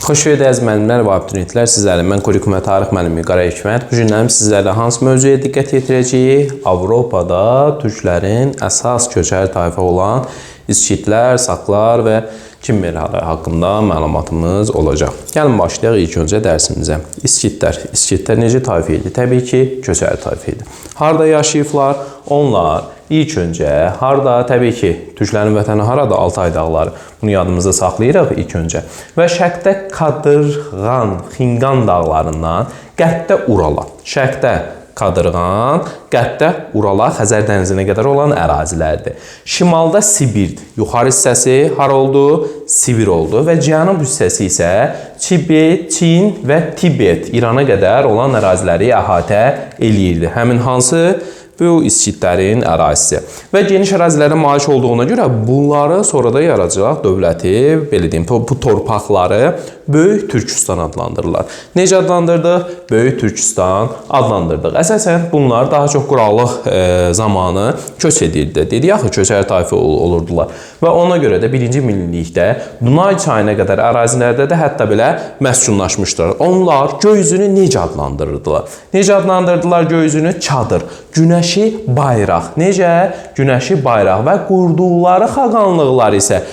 Xoş geldiniz müəllimlər və abituriyentlər. Sizlərlə mən Kurikum və Tarix müəllimi Qara Hikmət. Bu günlərim sizlərlə hansı mövzuya diqqət yetirəcəyik? Avropada türklərin əsas köçəri tayfa olan İskitlər, Saklar və Kimmerlər haqqında məlumatımız olacaq. Gəlin başlayaq ilk öncə dərsimizə. İskitlər. İskitlər necə tayfa idi? Təbii ki, köçəri tayfa idi. Harda yaşayıblar? Onlar İlk öncə harda? Təbii ki, türklərin vətəni harada? Altay dağları. Bunu yadımızda saxlayırıq ilk öncə. Və şərqdə Kadırğan, Xinqan dağlarından qərbdə Urala. Şərqdə Kadırğan, qərbdə Urala, Xəzər dənizinə qədər olan ərazilərdir. Şimalda Sibirdir. Yuxarı hissəsi hara oldu? Sibir oldu və cənub hissəsi isə Çin və Tibet, İrana qədər olan əraziləri əhatə eləyirdi. Həmin hansı? Bu İskitlərin ərazisi. Və geniş ərazilərə malik olduğuna görə bunları sonra da yaradacaq dövləti, belə deyim, bu torpaqları Böyük Türkistan adlandırırlar. Necə adlandırdıq? Böyük Türkistan adlandırdıq. Əsasən bunlar daha çox quraqlıq zamanı köç edirdi. Dedik axı, köçəri tayfa olurdular. Və ona görə də 1-ci minillikdə Dunay çayına qədər ərazilərdə də hətta belə məskunlaşmışlar. Onlar göy üzünü necə adlandırırdılar? Necə adlandırdılar göy üzünü? Çadır, günəşi bayraq. Necə? Günəşi bayraq və qurduqları xaqanlıqlar isə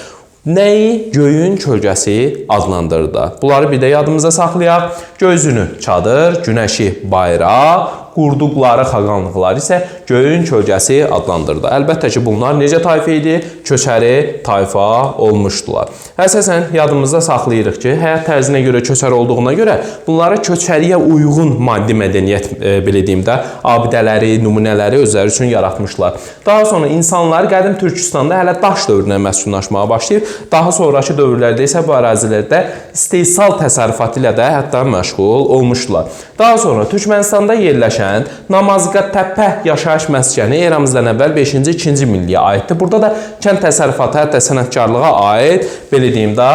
nəyi? Göyün kölgəsi adlandırdı. Bunları bir də yadımıza saxlayaq. Göy üzünü çadır, günəşi bayraq, qurduqları xaqanlıqlar isə göyün kölgəsi adlandırdı. Əlbəttə ki, bunlar necə tayfa idi? Köçəri tayfa olmuşdular. Əsasən yadımızda saxlayırıq ki, həyat tərzinə görə köçəri olduğuna görə bunlara köçəriyə uyğun maddi mədəniyyət, belə deyim də, abidələri, nümunələri özləri üçün yaratmışlar. Daha sonra insanlar qədim Türkistanda hələ daş dövrünə məskunlaşmağa başlayıb, daha sonraki dövrlərdə isə bu ərazilərdə istehsal təsərrüfatı ilə də hətta məşğul olmuşdular. Daha sonra Türkmənistanda yerləşən Namazqa Təpə yaşayış məskəni eramızdan əvvəl 5-ci, 2-ci minilliyə aiddir. Burada da kənd təsərrüfatı, hətta sənətkarlığa aid, belə deyim də,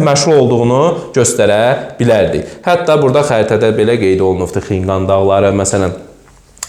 məşğul olduğunu göstərə bilərdik. Hətta burada xəritədə belə qeyd olunubdur, Xinqan dağları, məsələn,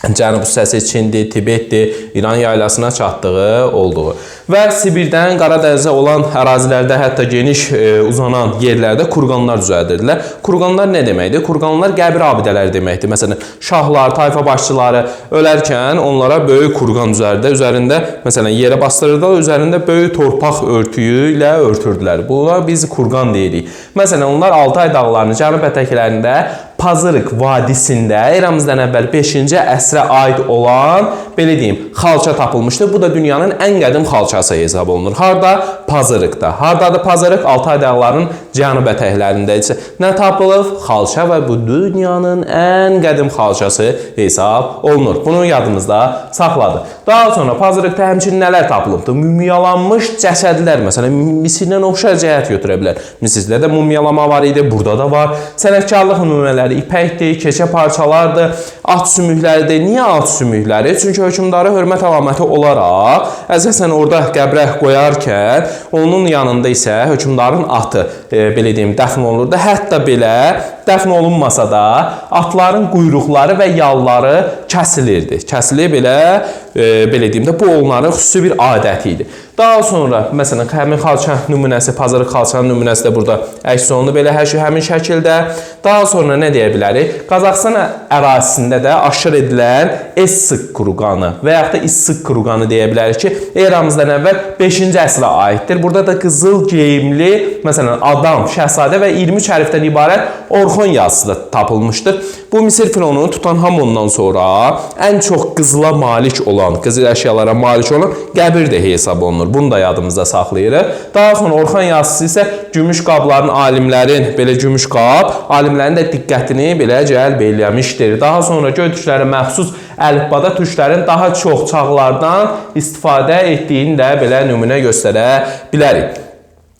cənub hissəsi Çindir, Tibetdir, İran yaylasına çatdığı olduğu. Və Sibirdən Qara dənizə olan ərazilərdə, hətta geniş uzanan yerlərdə kurqanlar düzəldirdilər. Kurqanlar nə deməkdir? Kurqanlar qəbir abidələri deməkdir. Məsələn, şahlar, tayfa başçıları ölərkən onlara böyük kurqan düzəldilər. Üzərində, məsələn, yerə bastırırdılar, üzərində böyük torpaq örtüyü ilə örtürdülər. Bunlar biz kurqan deyirik. Məsələn, onlar Altay dağlarının cənub ətəklərində Pazırıq vadisində eramızdan əvvəl 5-ci əsrə aid olan, belə deyim, xalça tapılmışdır. Bu da dünyanın ən qədim xalçası hesab olunur. Harda? Pazırıqda. Hardadır Pazırıq? Altay dağlarının cənub ətəklərində isə nə tapılıb? Xalça və bu dünyanın ən qədim xalçası hesab olunur. Bunu yadımızda saxladı. Daha sonra Pazırıqda həmçinin nələr tapılıbdır? Mumyalanmış cəsədlər, məsələn, Misirdən oxşar cəhət götürə bilər. Misirdə də mumyalama var idi, burada da var. Sənətkarlıq nümunələri ipəkdir, keçə parçalardır, at sümükləridir. Niyə at sümükləri? Çünki hökmdarı hörmət əlaməti olaraq əsasən orada qəbrə qoyarkən onun yanında isə hökmdarın atı, belə deyim, dəfn olunurdu. Hətta belə dəfn olunmasa da atların quyruqları və yalları kəsilirdi. Kəsilib belə deyim də, bu onların xüsusi bir adəti idi. Daha sonra, məsələn, həmin xalça nümunəsi, Pazarıq xalçanın nümunəsi də burada əks olundu, belə hər şey həmin şəkildə. Daha sonra nə deyə bilərik? Qazaxıstan ərazisində də aşır edilən Essik kurqanı və yaxud da İssik kurqanı deyə bilərik ki, eramızdan əvvəl 5-ci əsrə aiddir. Burada da qızıl geyimli, məsələn, adam, şəhzadə və 23 hərfdən ibarət Orxon yazısı da tapılmışdır. Bu Misir filonu Tutanhamondan sonra ən çox qızıla malik olan, qızıl əşyalara malik olan qəbir də hesab olunur. Bunu da yadımızda saxlayırıq. Daha sonra Orxon yazısı isə gümüş qabların, alimlərin, belə gümüş qab, alimlərin də diqqətini belə cəlb eləmişdir. Daha sonra göy türklərə məxsus əlifbada türklərin daha çox çağlardan istifadə etdiyini də belə nümunə göstərə bilərik.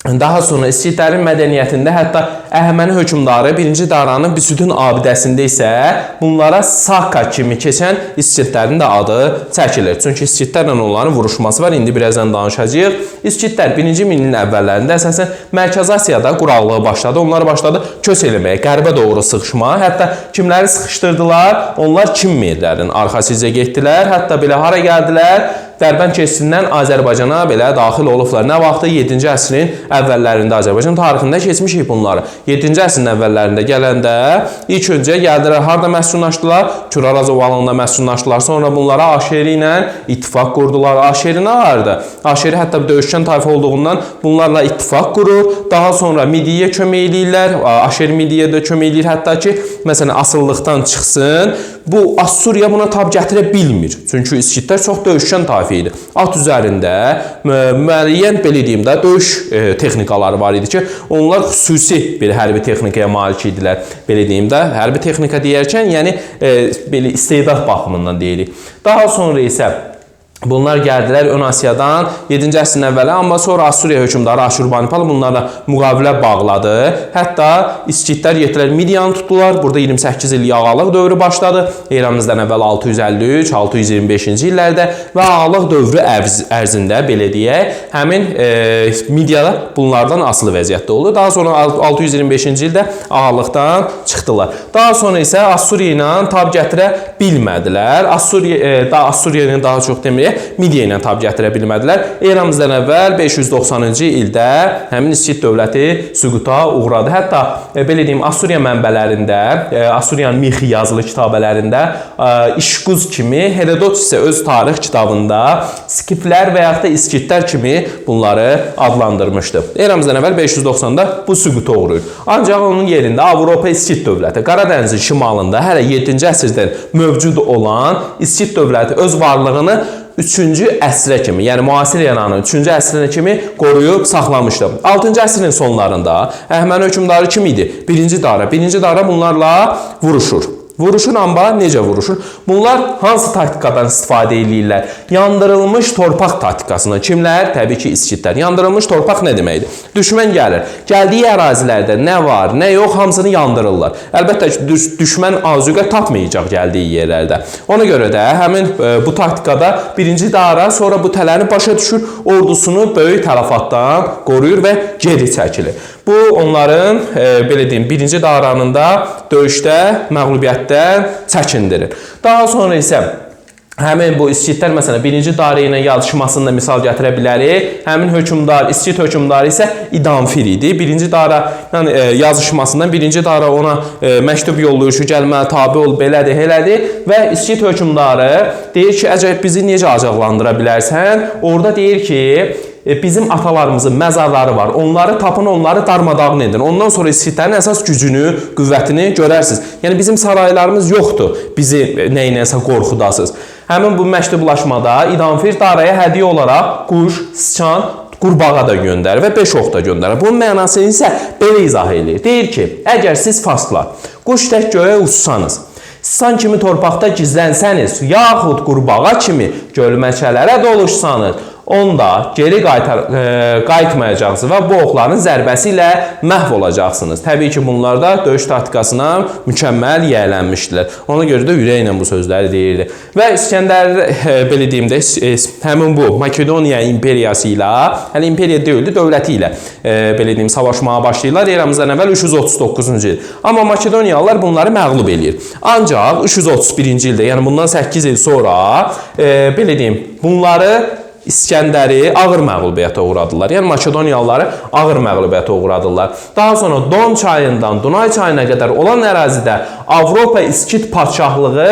Daha sonra İskitlərin mədəniyyətində hətta Əhəməni hökmdarı 1-ci Daranın Büsütün abidəsində isə bunlara Saka kimi keçən İskitlərin də adı çəkilir. Çünki İskitlərlə onların vuruşması var. İndi birazdan danışacağıq. İskitlər 1-ci minilliyin əvvəllərində əsasən Mərkəzi Asiyada quraqlığı başladı. Onlar başladı köç eləməyə, qərbə doğru sıxışmağa. Hətta kimləri sıxışdırdılar? Onlar Kimmerlərin arxasıca getdilər. Hətta belə hara gəldilər? Dərbənd keçisindən Azərbaycana belə daxil olublar. Nə vaxtı? 7-ci əsrin əvvəllərində Azərbaycan tarixində keçmişik bunları. 7-ci əsrin əvvəllərində gələndə ilk öncə gəldilər, harda məskunlaşdılar? Kür-Araz ovalığında məskunlaşdılar. Sonra bunlara Aşeri ilə ittifaq qurdular. Aşeri nə vardı? Aşeri hətta döyüşkən tayfa olduğundan bunlarla ittifaq qurur. Daha sonra Midiyə kömək eləyirlər. Aşeri Midiyə də kömək eləyir. Hətta ki, məsələn, asıllıqdan çıxsın. Bu Assuriya buna tab gətirə bilmir. Çünki İskitlər çox döyüşkən tayfa idi. At üzərində müəyyən belə deyim də döyüş texnikaları var idi ki, onlar xüsusi bir hərbi texnikaya malik idilər. Belə deyim də, hərbi texnika deyərkən, yəni belə istedad baxımından deyirik. Daha sonra isə bunlar gəldilər Ön Asiyadan 7-ci əsrin əvvəli, amma sonra Assuriya hökmdarı Aşurbanipal bunlarla müqavilə bağladı. Hətta İskitlər getdilər Midiyanı tutdular. Burada 28 illik ağalıq dövrü başladı. Eramızdan əvvəl 653-625-ci illərdə və ağalıq dövrü ərzində belə deyək, həmin Midiya bunlardan asılı vəziyyətdə oldu. Daha sonra 625-ci ildə ağalıqdan çıxdılar. Daha sonra isə Assuriya ilə tab gətirə bilmədilər. Assuriya daha çox deməyək, Midiya ilə tab gətirə bilmədilər. Eramızdan əvvəl 590-cı ildə həmin İskit dövləti süquta uğradı. Hətta belə deyim, Assuriya mənbələrində, Assuriyanın mixi yazılı kitabələrində İşquz kimi, Herodot isə öz tarix kitabında Skiflər və yaxud da İskitlər kimi bunları adlandırmışdı. Eramızdan əvvəl 590-da bu süquta uğrayır. Ancaq onun yerində Avropa İskit dövləti, Qaradənizin şimalında hələ 7-ci əsrdən mövcud olan İskit dövləti öz varlığını 3-cü əsrə kimi, yəni müasir Iranın 3-cü əsrinə kimi qoruyub saxlamışdı. 6-cı əsrin sonlarında Əhəməni hökmdarı kim idi? 1-ci Dara. 1-ci Dara bunlarla vuruşur. Vuruşur, amma necə vuruşur? Bunlar hansı taktikadan istifadə edirlər? Yandırılmış torpaq taktikasını. Kimlər? Təbii ki, İskitlər. Yandırılmış torpaq nə deməkdir? Düşmən gəlir. Gəldiyi ərazilərdə nə var, nə yox, hamısını yandırırlar. Əlbəttə ki, düşmən azuqə tapmayacaq gəldiyi yerlərdə. Ona görə də həmin bu taktikada 1-ci Dara sonra bu tələni başa düşür, ordusunu böyük tələfatdan qoruyur və geri çəkilir. Bu onların belə deyim 1-ci Daranın da döyüşdə məğlubiyyətdən çəkindirir. Daha sonra isə həmin bu İskitlər məsələn 1-ci Dara ilə yazışmasında misal gətirə bilərik. Həmin hökmdar, İskit hökmdarı isə İdanfir idi. 1-ci Dara yazışmasından 1-ci Dara ona məktub yollayır ki, gəlməli, tabe ol, belədir, elədir və İskit hökmdarı deyir ki, əcəb bizi necə acıqlandıra bilərsən? Orada deyir ki, bizim atalarımızın məzarları var. Onları tapın, onları darmadağın edin. Ondan sonra İskitlərin əsas gücünü, qüvvətini görərsiniz. Yəni bizim saraylarımız yoxdur. Bizi nəyinəsə qorxudasınız. Həmin bu məktublaşmada İdanfir Daraya hədiyyə olaraq quş, sıçan, qurbağa da göndərir və 5 ox da göndərir. Bunun mənasını isə belə izah edir. Deyir ki, əgər siz faslar, quş tək göyə uçsanız, sıçan kimi torpaqda gizlənsəniz, yaxud qurbağa kimi gölməçələrə doluşsanız, onda geri qayıtmayacaqsınız və bu oxların zərbəsi ilə məhv olacaqsınız. Təbii ki, bunlar da döyüş taktikasına mükəmməl yiyələnmişdilər. Ona görə də ürəklə bu sözləri deyirdi. Və İskəndər, belə deyim də, həmin bu Makedoniya imperiyası ilə, hələ imperiya deyildi, dövləti ilə, belə deyim, savaşmağa başlayırlar. Eramızdan əvvəl 339-cu il. Amma Makedoniyalılar bunları məğlub eləyir. Ancaq 331-ci ildə, yəni bundan 8 il sonra, belə deyim, bunları İskəndəri ağır məğlubiyyətə uğradılar. Yəni Makedoniyalıları ağır məğlubiyyətə uğradılar. Daha sonra Don çayından Dunay çayına qədər olan ərazidə Avropa İskit padşahlığı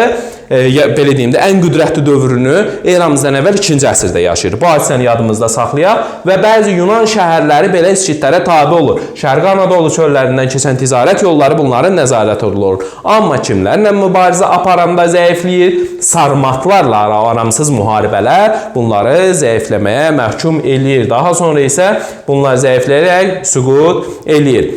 belə deyim də ən qüdrətli dövrünü eramızdan əvvəl 2-ci əsrdə yaşayır. Bu hadisəni yadımızda saxlayaq və bəzi Yunan şəhərləri belə İskitlərə tabe olur. Şərqi Anadolu çöllərindən keçən ticarət yolları bunların nəzarət olunur. Amma kimlərlə mübarizə aparanda zəifləyir? Sarmatlarla aramsız müharibələr bunları zəifləməyə məhkum eləyir. Daha sonra isə bunlar zəifləyərək süqut eləyir.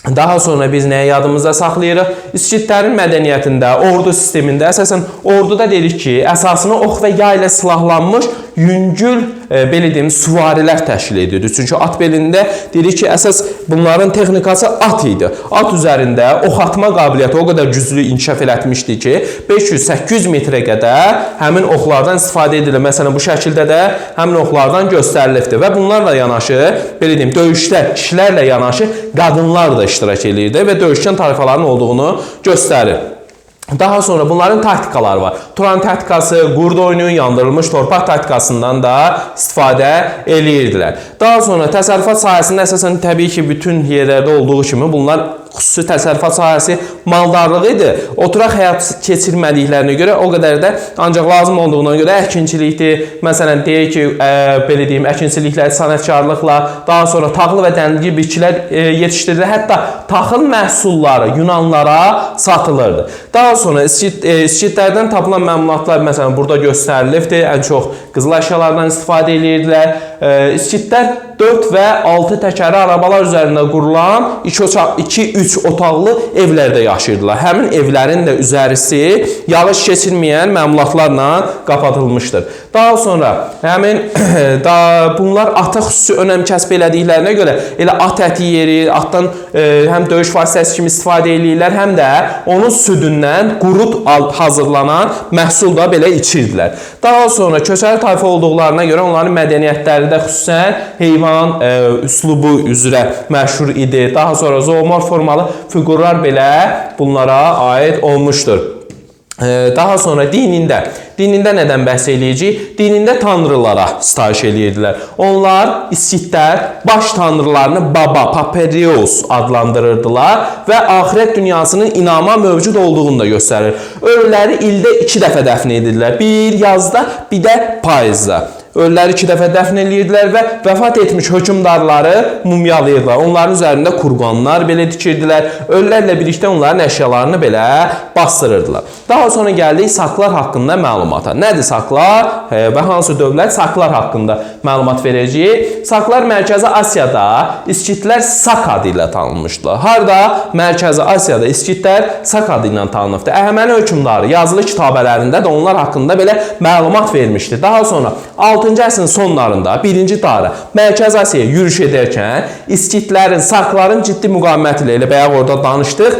Daha sonra biz nəyə yadımızda saxlayırıq? İskitlərin mədəniyyətində, ordu sistemində əsasən orduda dedik ki, əsasını ox və yay ilə silahlanmış yüngül, belə deyim, süvarilər təşkil edirdi. Çünki at belində dedik ki, əsas bunların texnikası at idi. At üzərində ox atma qabiliyyəti o qədər güclü inkişaf etmişdi ki, 500-800 metrə qədər həmin oxlardan istifadə edilir. Məsələn, bu şəkildə də həmin oxlardan göstərilibdir və bunlarla yanaşı, belə deyim, döyüşdə kişilərlə yanaşı qadınlar da iştirak edirdi və döyüşkən tayfaların olduğunu göstərir. Daha sonra bunların taktikaları var. Turan taktikası, qurd oyunu, yandırılmış torpaq taktikasından da istifadə eləyirdilər. Daha sonra təsərrüfat sahəsində əsasən təbii ki, bütün yerlərdə olduğu kimi bunlar xüsusi təsərrüfat sahəsi maldarlığı idi. Oturaq həyat keçirmədiklərinə görə o qədər də ancaq lazım olduğuna görə əkinçilikdir. Məsələn, deyək ki, belə deyim, əkinçiliklə, sənətkarlıqla, daha sonra taxıl və dənli bitkilər yetişdirilir. Hətta taxıl məhsulları Yunanlara satılırdı. Daha sonra İskitlərdən tapılan məmulatlar məsələn burada göstərilibdir. Ən çox qızıl əşyalardan istifadə edirdilər. İskitlər 4 və 6 təkərli arabalar üzərində qurulan 2-3 otaqlı evlərdə yaşayırdılar. Həmin evlərin də üzərisi yağış keçirməyən məmulatlarla qapatılmışdır. Daha sonra həmin bunlar ata xüsusi önəm kəsb elədiklərinə görə elə at əti yeri, atdan həm döyüş vasitəsi kimi istifadə edirlər, həm də onun südündən qurut hazırlanan məhsul da belə içirdilər. Daha sonra köçəri tayfa olduqlarına görə onların mədəniyyətləri xüsusən heyvan üslubu üzrə məşhur idi. Daha sonra zoomorf formalı fiqurlar belə bunlara aid olmuşdur. Daha sonra dinində nədən bəhs eləyəcək? Dinində tanrılara sitayiş eləyirdilər. Onlar İskitlər baş tanrılarını Baba, Paperios adlandırırdılar və axirət dünyasının inama mövcud olduğunu da göstərir. Ölüləri ildə 2 dəfə dəfn edirlər. Bir yazda, bir də payızda. Ölüləri 2 dəfə dəfn edirdilər və vəfat etmiş hökmdarları mumyalayırdılar. Onların üzərində kurbanlar belə dikirdilər. Ölülərlə birlikdə onların əşyalarını belə bastırırdılar. Daha sonra gəldik saklar haqqında məlumata. Nədir saklar və hansı dövlət saklar haqqında məlumat verəcəyik? Saklar Mərkəzi Asiyada İskitlər Sak adı ilə tanınmışdılar. Harada? Mərkəzi Asiyada İskitlər Sak adı ilə tanınıbdır. Əhəməni hökmdarı yazılı kitabələrində də onlar haqqında belə məlumat vermişdi. Daha sonra 6-cı əsrin sonlarında 1-ci Dara Mərkəzi Asiyaya yürüş edərkən İskitlərin, Sakların ciddi müqaviməti ilə, elə bayaq orada danışdıq,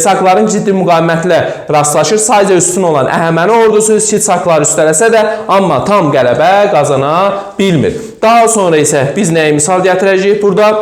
Sakların ciddi müqaviməti ilə rastlaşır. Sadəcə üstün olan Əhəməni ordusu İskit Sakları üstələsə də, amma tam qələbə qazana bilmir. Daha sonra isə biz nəyə misal gətirəcəyik burada?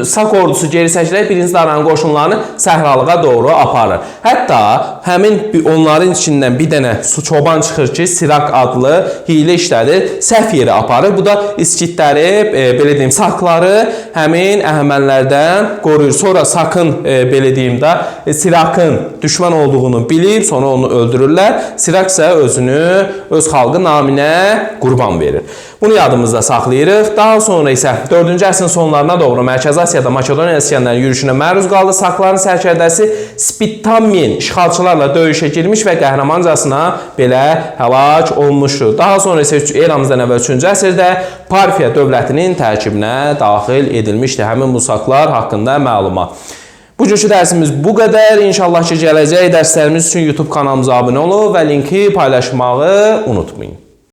Sak ordusu geri çəkilərək 1-ci Daranın qoşunlarını səhralığa doğru aparır. Hətta həmin onların içindən bir dənə çoban çıxır ki, Sirak adlı hiylə işlədir, səhv yeri aparır. Bu da İskitləri, belə deyim, Sakları həmin Əhəmənilərdən qoruyur. Sonra Sakın, belə deyim də, Sirakın düşmən olduğunu bilib, sonra onu öldürürlər. Sirak isə özünü öz xalqı naminə qurban verir. Bunu yadımızda saxlayırıq. Daha sonra isə 4-cü əsrin sonlarına doğru Mərkəzi Asiyada Makedoniya əskərlərinin yürüşünə məruz qaldı. Sakların sərkərdəsi Spitamin işğalçılarla döyüşə girmiş və qəhrəmancasına belə həlak olmuşdu. Daha sonra isə eramızdan əvvəl 3-cü əsrdə Parfiya dövlətinin tərkibinə daxil edilmişdi. Həmin bu saklar haqqında məlumat. Bugünkü dərsimiz bu qədər. İnşallah ki, gələcək dərslərimiz üçün YouTube kanalımıza abunə olun və linki paylaşmağı unutmayın.